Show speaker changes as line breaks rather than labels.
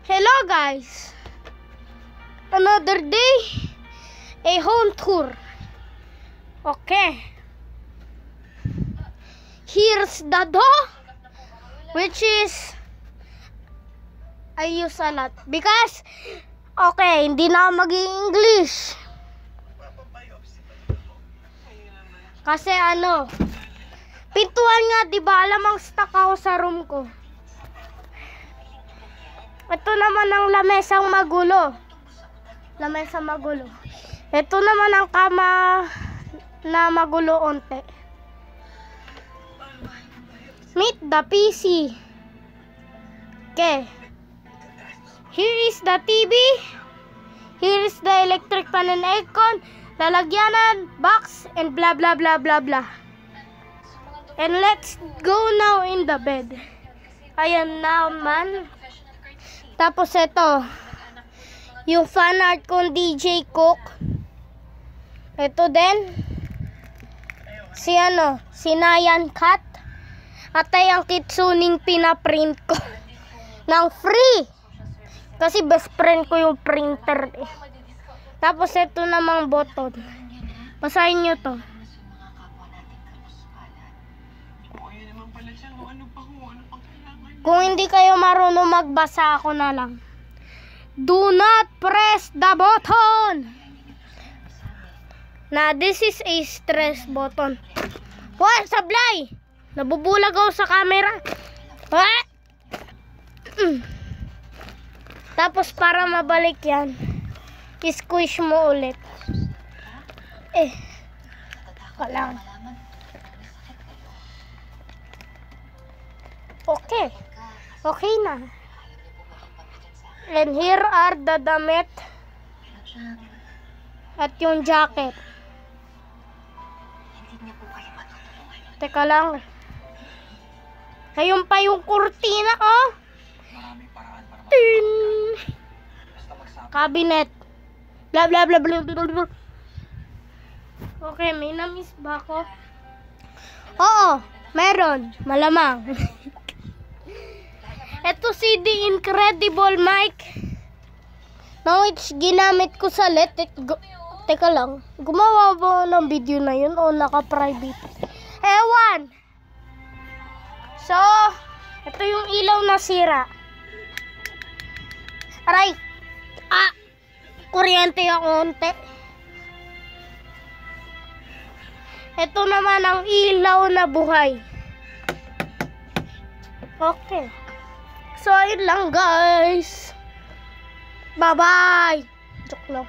Hello guys! Another day, a home tour. Okay. Here's the door, which is I use a lot because okay, hindi na mag-i-English. Kasi pintuan nga, 'di ba? Alamang stuck ako sa room ko. Ito naman ang lamesang magulo. Lamesang magulo. Ito naman ang kama na magulo onte. Meet the PC. Okay. Here is the TV. Here is the electric fan and aircon, lalagyanan, box, and blah blah blah blah blah. And let's go now in the bed. Ayan naman. Tapos ito, yung fan art kong DJ Cook. Ito din, si Nayan Cat. At ay ang kitsuning pinaprint ko ng free. Kasi best friend ko yung printer eh. Tapos ito namang button. Basahin nyo to. Kung hindi kayo marunong magbasa, ako na lang. Do not press the button. Na this is a stress button. Wah, sablay! Nabubulag ako sa camera. Tapos para mabalik yan, i-squish mo ulit. Lang. Okay. Okay na. And here are the damit. At yung jacket. Teka lang. Ayun pa yung kurtina, oh. Tin. Cabinet. Blah blah blah blah blah blah. Okay, may na-miss ba ako? Oo, meron. Malamang. Ito si The Incredible mic. Now it's ginamit ko sa Let It Go. Teka lang, gumawa ba ng video na yun o naka-private? Ewan! So, ito yung ilaw na sira. Aray! Kuryente ako unti. Ito naman ang ilaw na buhay. Okay. So, ayun lang guys. Bye-bye. Joke lang.